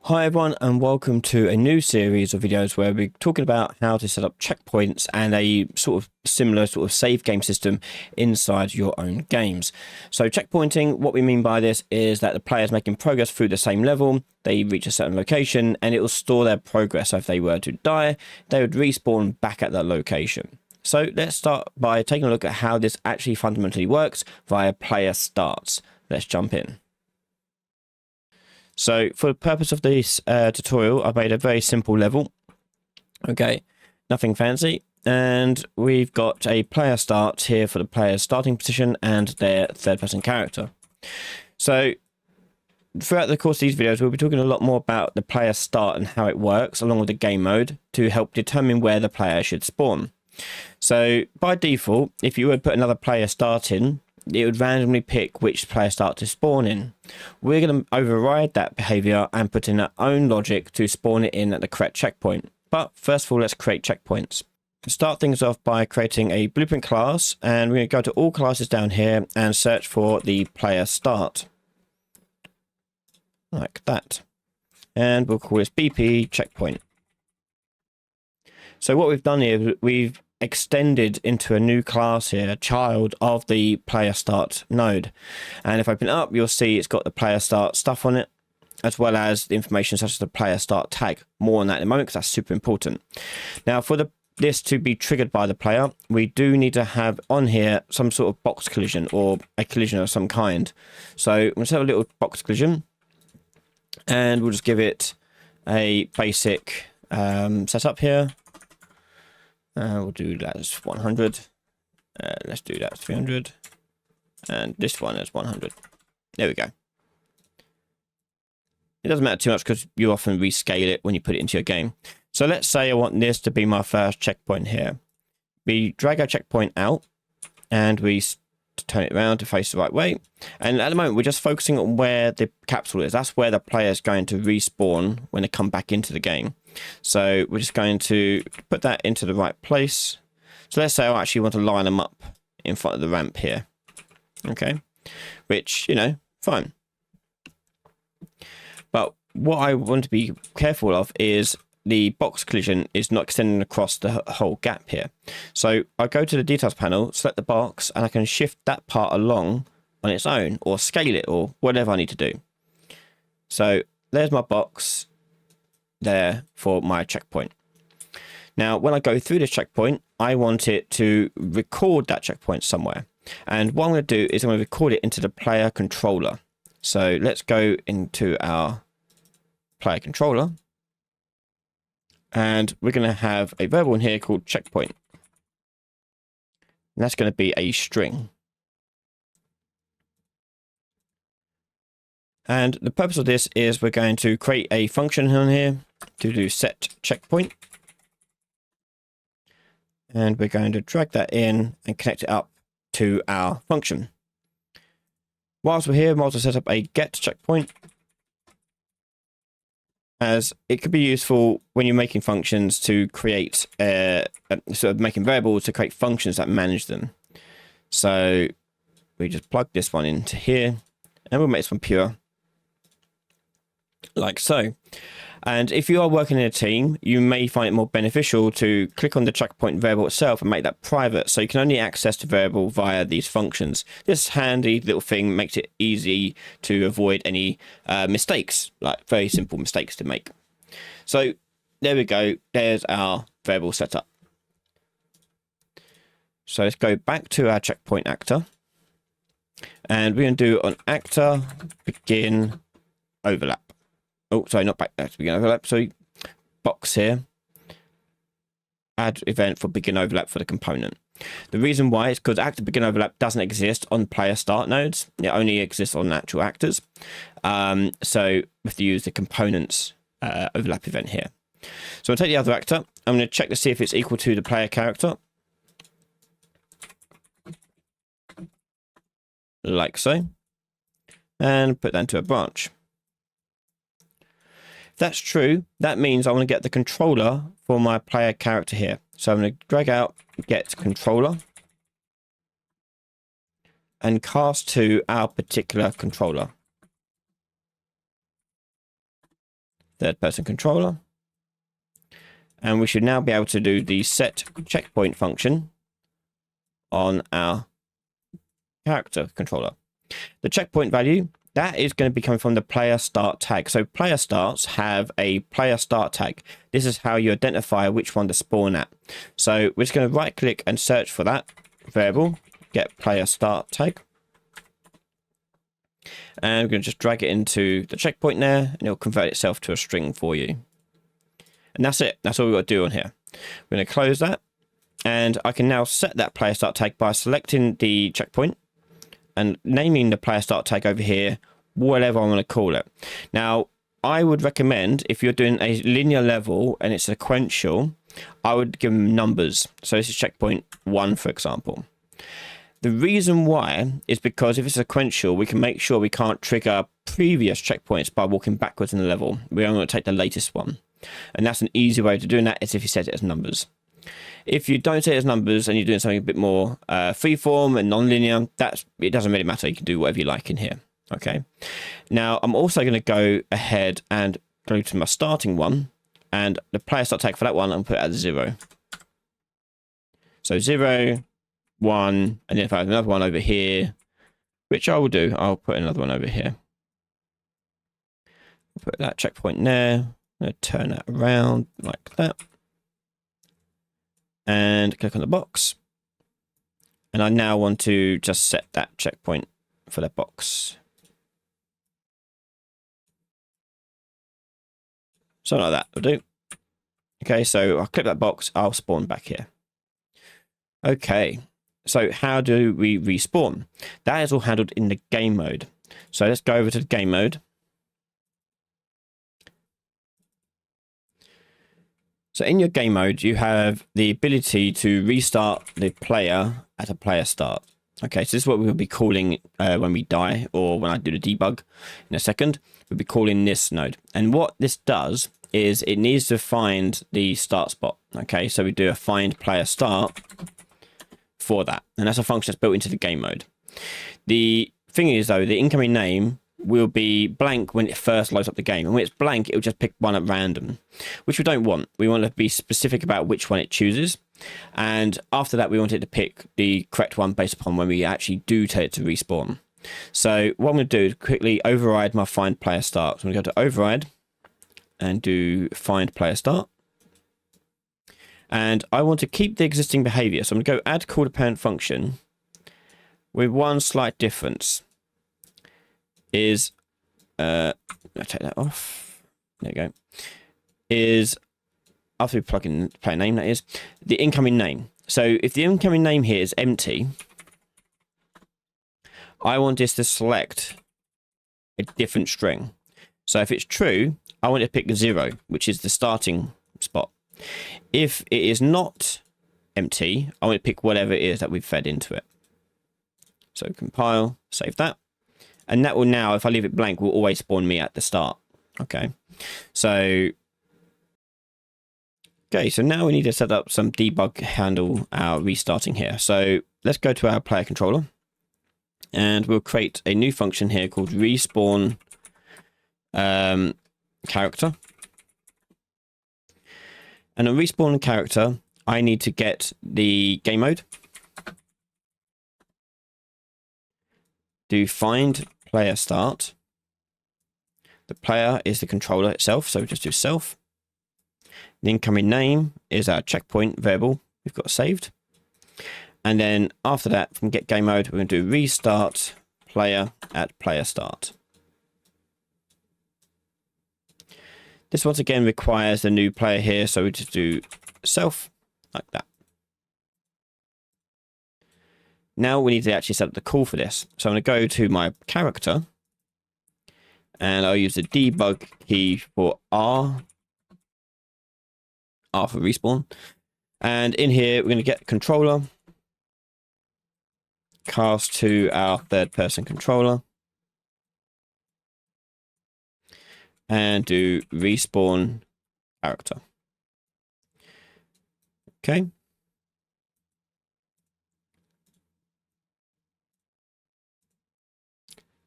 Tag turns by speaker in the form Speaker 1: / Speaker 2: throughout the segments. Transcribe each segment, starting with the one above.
Speaker 1: Hi everyone, and welcome to a new series of videos where we're talking about how to set up checkpoints and a sort of similar save game system inside your own games. So checkpointing, what we mean by this is that the player is making progress through the same level, they reach a certain location and it will store their progress. So if they were to die, they would respawn back at that location. So let's start by taking a look at how this actually fundamentally works via player starts. Let's jump in. So for the purpose of this tutorial, I've made a very simple level. Okay, nothing fancy. And we've got a player start here for the player's starting position and their third-person character. So throughout the course of these videos, we'll be talking a lot more about the player start and how it works, along with the game mode, to help determine where the player should spawn. So by default, if you would put another player start in, it would randomly pick which player start to spawn in. We're going to override that behavior and put in our own logic to spawn it in at the correct checkpoint. But first of all, let's create checkpoints. To start things off by creating a blueprint class, and we're going to go to all classes down here and search for the player start. Like that. And we'll call this BP checkpoint. So what we've done here, we've extended into a new class here, a child of the player start node. And if I open it up, you'll see it's got the player start stuff on it, as well as the information such as the player start tag. More on that in a moment because that's super important. Now for this to be triggered by the player, we do need to have on here some sort of box collision or a collision of some kind. So let's have a little box collision and we'll just give it a basic setup here. We'll do that as 100. Let's do that as 300. And this one as 100. There we go. It doesn't matter too much because you often rescale it when you put it into your game. So let's say I want this to be my first checkpoint here. We drag our checkpoint out and we turn it around to face the right way. And at the moment, we're just focusing on where the capsule is. That's where the player is going to respawn when they come back into the game. So we're just going to put that into the right place. So let's say I actually want to line them up in front of the ramp here. Okay, which, you know, fine. But what I want to be careful of is the box collision is not extending across the whole gap here. So I go to the details panel, select the box, and I can shift that part along on its own or scale it or whatever I need to do. So there's my box there for my checkpoint. Now, when I go through this checkpoint, I want it to record that checkpoint somewhere. And what I'm going to do is I'm going to record it into the player controller. So let's go into our player controller. And we're going to have a variable in here called checkpoint. And that's going to be a string. And the purpose of this is we're going to create a function on here to do set checkpoint. And we're going to drag that in and connect it up to our function. Whilst we're here, we might also set up a get checkpoint, as it could be useful when you're making functions to create sort of making variables to create functions that manage them. So we just plug this one into here and we'll make this one pure like so. And if you are working in a team, you may find it more beneficial to click on the checkpoint variable itself and make that private, so you can only access the variable via these functions. This handy little thing makes it easy to avoid any mistakes, like very simple mistakes to make. So there we go. There's our variable setup. So let's go back to our checkpoint actor. And we're going to do on actor begin overlap. Oh, sorry, not back there to begin overlap. So box here, add event for begin overlap for the component. The reason why is because actor begin overlap doesn't exist on player start nodes. It only exists on actual actors. So we have to use the components overlap event here. So I'll take the other actor. I'm going to check to see if it's equal to the player character. Like so. And put that into a branch. If that's true, that means I want to get the controller for my player character here. So I'm going to drag out get controller and cast to our particular controller. third person controller. And we should now be able to do the set checkpoint function on our character controller. The checkpoint value, that is going to be coming from the player start tag. So player starts have a player start tag. This is how you identify which one to spawn at. So we're just going to right click and search for that variable, get player start tag. And we're going to just drag it into the checkpoint there, and it'll convert itself to a string for you. And that's it. That's all we've got to do on here. We're going to close that. And I can now set that player start tag by selecting the checkpoint and naming the player start tag over here, whatever I want to call it. Now, I would recommend if you're doing a linear level and it's sequential, I would give them numbers. So this is checkpoint 1, for example. The reason why is because if it's sequential, we can make sure we can't trigger previous checkpoints by walking backwards in the level. We only want to take the latest one. And that's an easy way to doing that is if you set it as numbers. If you don't set it as numbers and you're doing something a bit more freeform and non-linear, it doesn't really matter. You can do whatever you like in here. Okay. Now, I'm also going to go ahead and go to my starting one, and the player start tag for that one, I'll put it at 0. So 0, 1, and then if I have another one over here, which I will do, I'll put another one over here. Put that checkpoint there. I'm going to turn that around like that. And click on the box. And I now want to just set that checkpoint for that box. Something like that will do. Okay, so I'll click that box, I'll spawn back here. Okay, so how do we respawn? That is all handled in the game mode. So let's go over to the game mode. So in your game mode, you have the ability to restart the player at a player start. Okay, so this is what we'll be calling when we die, or when I do the debug in a second. We'll be calling this node. And what this does is it needs to find the start spot. Okay, so we do a find player start for that. And that's a function that's built into the game mode. The thing is, though, the incoming name will be blank when it first loads up the game. And when it's blank, it'll just pick one at random, which we don't want. We want to be specific about which one it chooses. And after that, we want it to pick the correct one based upon when we actually do tell it to respawn. So what I'm going to do is quickly override my find player start. So I'm going to go to override and do find player start. And I want to keep the existing behavior. So I'm going to go add call to parent function with one slight difference. Is I'll take that off. There you go. Is after we plug in player name, that is the incoming name. So if the incoming name here is empty, I want this to select a different string. So if it's true, I want it to pick 0, which is the starting spot. If it is not empty, I want to pick whatever it is that we've fed into it. So compile, save that. And that will now, if I leave it blank, will always spawn me at the start. Okay. So now we need to set up some debug handle our restarting here. So let's go to our player controller. And we'll create a new function here called respawn character. And on respawn character, I need to get the game mode. Do find player start. The player is the controller itself, so just do self. The incoming name is our checkpoint variable we've got saved. And then after that, from get game mode, we're going to do restart player at player start. This once again requires the new player here, so we just do self like that. Now we need to actually set up the call for this. So I'm going to go to my character and I'll use the debug key for R for respawn. And in here, we're going to get controller, cast to our third person controller, and do respawn character. Okay.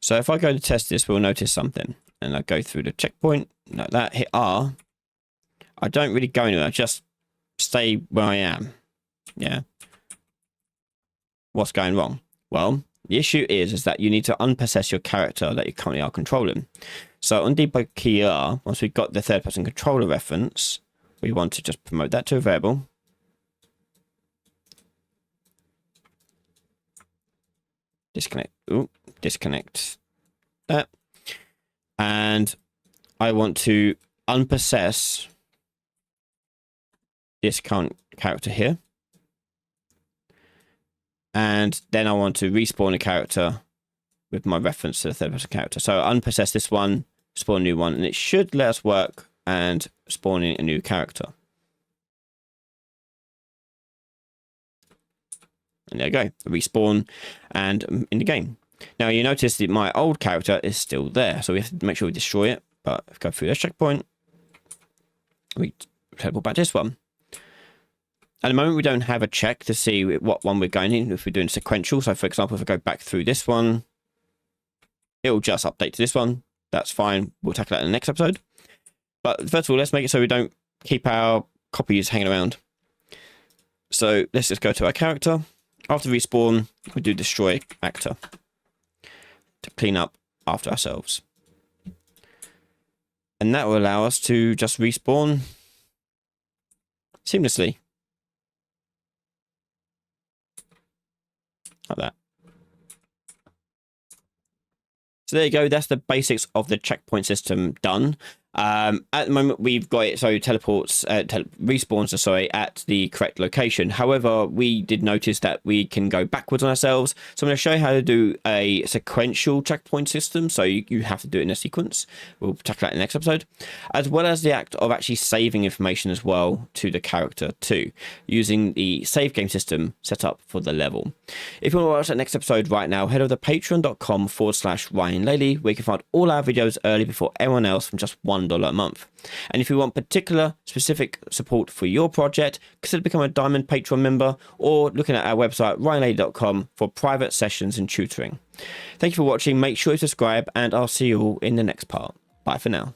Speaker 1: So if I go to test this, we'll notice something. And I go through the checkpoint, like that, hit R, I don't really go anywhere. I just stay where I am. Yeah. What's going wrong? Well, the issue is that you need to unpossess your character that you currently are controlling. So on debug key R, once we've got the third person controller reference, we want to just promote that to a variable. Disconnect. Ooh, disconnect that. And I want to unpossess this current character here. And then I want to respawn a character with my reference to the third person character. So unpossess this one, spawn a new one, and it should let us work and spawn in a new character. And there you go, respawn and in the game. Now you notice that my old character is still there, so we have to make sure we destroy it. But if we go through this checkpoint, we teleport back to this one. At the moment, we don't have a check to see what one we're going in, if we're doing sequential. So for example, if I go back through this one, it'll just update to this one. That's fine. We'll tackle that in the next episode. But first of all, let's make it so we don't keep our copies hanging around. So let's just go to our character. After respawn, we do destroy actor to clean up after ourselves. And that will allow us to just respawn seamlessly. Like that. So there you go. That's the basics of the checkpoint system done. At the moment, we've got it so teleports, respawns, sorry, at the correct location. However, we did notice that we can go backwards on ourselves. So I'm going to show you how to do a sequential checkpoint system. So you have to do it in a sequence. We'll tackle that in the next episode, as well as the act of actually saving information as well to the character too, using the save game system set up for the level. If you want to watch that next episode right now, head over to patreon.com/Ryan Laley, where you can find all our videos early before everyone else from just $1 a month. And if you want particular specific support for your project, consider becoming a Diamond Patreon member or looking at our website ryanlaley.com for private sessions and tutoring. Thank you for watching. Make sure you subscribe, and I'll see you all in the next part. Bye for now.